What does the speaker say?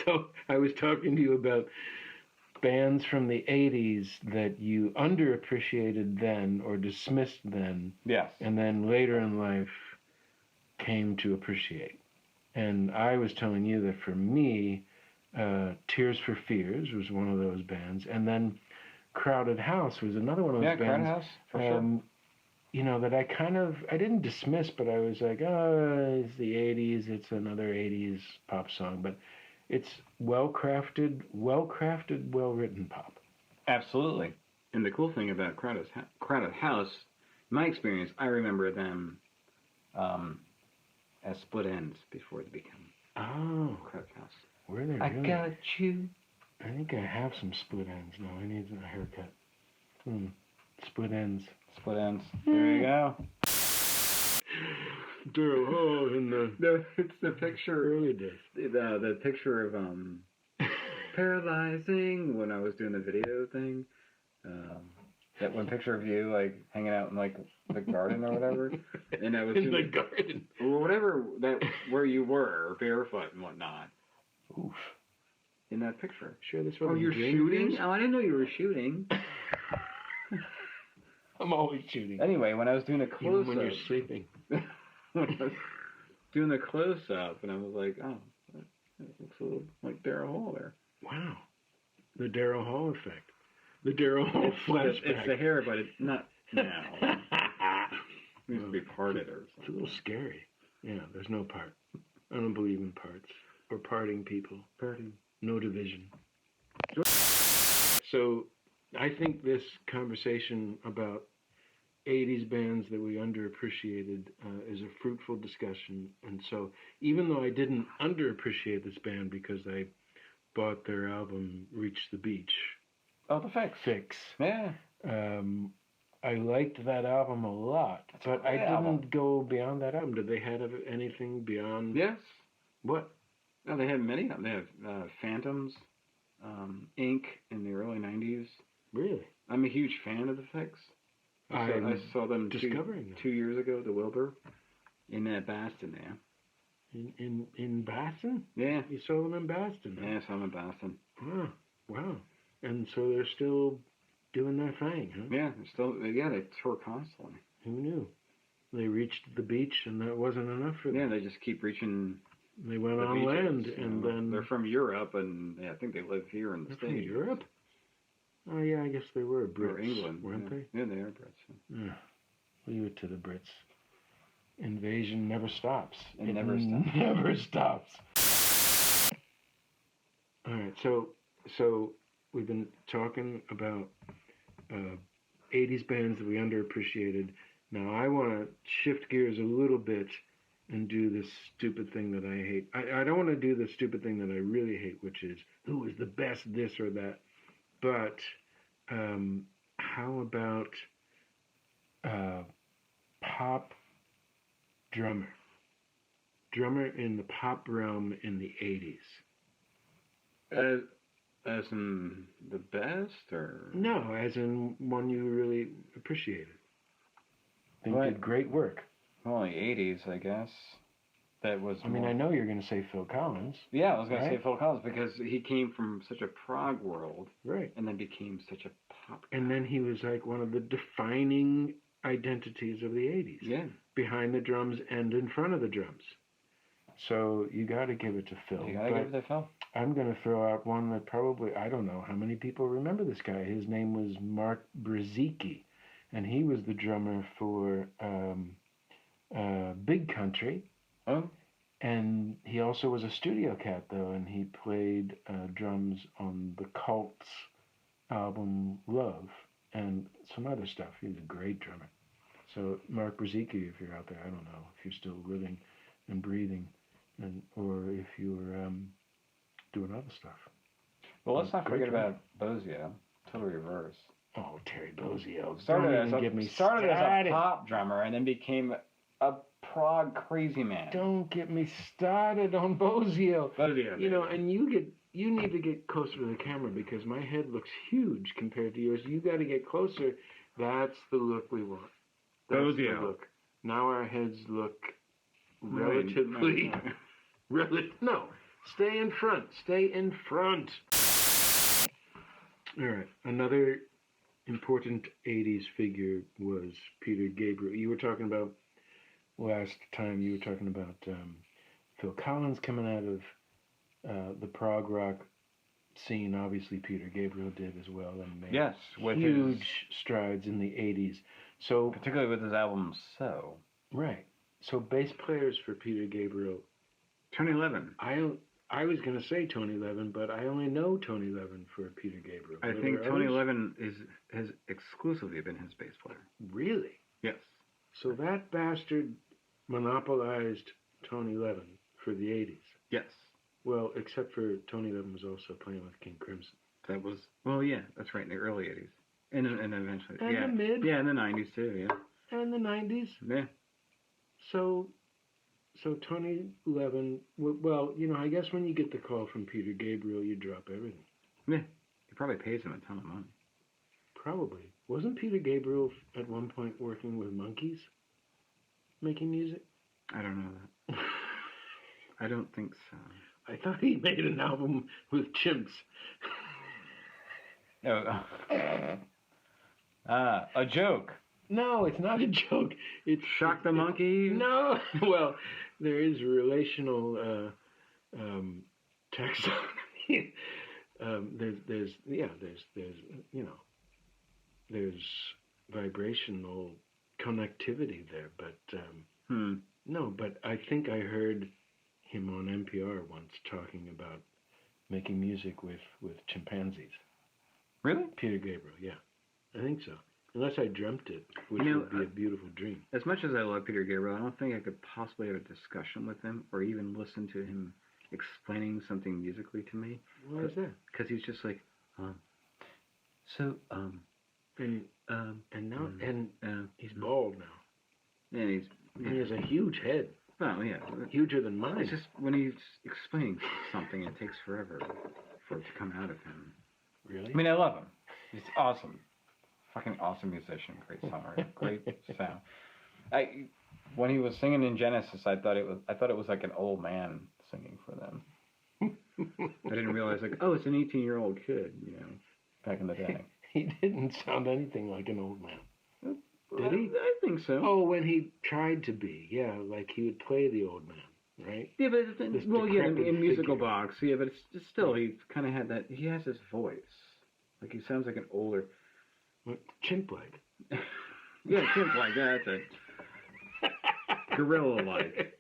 So I was talking to you about bands from the 80s that you underappreciated then or dismissed then. Yes. And then later in life came to appreciate. And I was telling you that for me, Tears for Fears was one of those bands. And then Crowded House was another one of those bands. Yeah, Crowded House, for sure. You know, that I didn't dismiss, but I was like, oh, it's the 80s, it's another 80s pop song. But it's well-crafted, well-written pop. Absolutely. And the cool thing about Crowded House, my experience, I remember them as Split Ends before they became Crowded House. Where they I really? got you. I think I have some Split Ends now. I need a haircut. Split Ends. Split Ends. There you go. Daryl Hall in the It's the picture. early days. The picture of paralyzing when I was doing the video thing. That one picture of you like hanging out in like the garden or whatever, and I was in the garden or whatever where you were barefoot and whatnot. Oof. In that picture. Sure, this was. Oh, you're shooting? Oh, I didn't know you were shooting. I'm always shooting. Anyway, when I was doing a close-up, when you're sleeping. When I was doing the close-up, and I was like, oh, that looks a little like Daryl Hall there. Wow. The Daryl Hall effect. The Daryl Hall flashback. It's the hair, but it's not now. It needs to be parted or something. It's a little scary. Yeah, there's no part. I don't believe in parts. Or parting people. Parting. No division. So, I think this conversation about 80s bands that we underappreciated is a fruitful discussion. And so, even though I didn't underappreciate this band because I bought their album Reach the Beach. Oh, the Fix. Yeah. I liked that album a lot, but I didn't go beyond that album. Did they have anything beyond? Yes. What? No, they had many of them. They have Phantoms, Inc. in the early 90s. Really? I'm a huge fan of the Fix. I saw them two years ago at the Wilbur in Boston there. In Boston? Yeah. You saw them in Boston? Huh? Yeah, I saw them in Boston. Oh, wow. And so they're still doing their thing, huh? Yeah, they tour constantly. Who knew? They reached the beach and that wasn't enough for them. Yeah, they just keep reaching. They went on beaches, land and then... They're from Europe and I think they live here in the States. From Europe? Oh, yeah, I guess they were Brits. Or England. Weren't they? Yeah, they are Brits. Yeah. Leave it to the Brits. Invasion never stops. It never stops. Never stops. All right, so we've been talking about 80s bands that we underappreciated. Now I want to shift gears a little bit and do this stupid thing that I hate. I don't want to do the stupid thing that I really hate, which is who is the best this or that. But how about pop drummer? Drummer in the pop realm in the 80s. As in the best, or? No, as in one you really appreciated. They did great work. Well, the 80s, I guess. That was. I mean, I know you're going to say Phil Collins. Yeah, I was going to say Phil Collins because he came from such a prog world, right? And then became such a pop guy. And then he was like one of the defining identities of the 80s. Yeah. Behind the drums and in front of the drums. So you got to give it to Phil. You got to give it to Phil. I'm going to throw out one that probably, I don't know how many people remember this guy. His name was Mark Brzezicki, and he was the drummer for Big Country. Oh. And he also was a studio cat, though, and he played drums on the Cult's album Love and some other stuff. He's a great drummer. So Mark Brzezicki, if you're out there, I don't know if you're still living and breathing, or if you're doing other stuff. Well, let's not forget about Bozio, Total Reverse. Oh, Terry Bozio. Started as a pop drummer and then became a prog crazy man. Don't get me started on Bozio. You know, and you need to get closer to the camera because my head looks huge compared to yours. You got to get closer. That's the look we want. That's Bozio. the look. Now our heads look relatively... No. Stay in front. Stay in front. All right. Another important 80s figure was Peter Gabriel. You were talking about, last time, you were talking about Phil Collins coming out of the prog rock scene. Obviously, Peter Gabriel did as well, and made with huge strides in the 80s. So, particularly with his album So. Right. So bass players for Peter Gabriel. Tony Levin. I was going to say Tony Levin, but I only know Tony Levin for Peter Gabriel. I think Tony Levin has exclusively been his bass player. Really? Yes. So that bastard monopolized Tony Levin for the 80s. Yes. Well, except for Tony Levin was also playing with King Crimson. That was, well, yeah, that's right, in the early 80s. And eventually, And yeah. the mid. Yeah, in the 90s too, yeah. And the 90s. Yeah. So Tony Levin, well, you know, I guess when you get the call from Peter Gabriel, you drop everything. Yeah. He probably pays him a ton of money. Probably. Wasn't Peter Gabriel at one point working with monkeys? Making music? I don't know that. I don't think so. I thought he made an album with chimps. A joke. No, it's not a joke. It's Shock the Monkey? No. Well, there is relational taxonomy. There's you know, there's vibrational connectivity there, but no, but I think I heard him on NPR once talking about making music with chimpanzees. Really? Peter Gabriel, yeah. I think so. Unless I dreamt it, which would be a beautiful dream. As much as I love Peter Gabriel, I don't think I could possibly have a discussion with him or even listen to him explaining something musically to me. Why is that? Because he's just like, and he's bald now. And he has a huge head. Oh, yeah. Huger than mine. It's just when he's explaining something, it takes forever for it to come out of him. Really? I mean, I love him. He's awesome. Fucking awesome musician. Great songwriter. Great sound. When he was singing in Genesis, I thought it was like an old man singing for them. I didn't realize, like, oh, it's an 18-year-old kid, you know, back in the day. He didn't sound anything like an old man. Did he? I think so. Oh, when he tried to be, yeah, like he would play the old man, right? Yeah, but in musical box, yeah, but it's still, he kind of had that. He has his voice, like he sounds like an older, chimp-like. Yeah, chimp-like. That's it. Gorilla-like.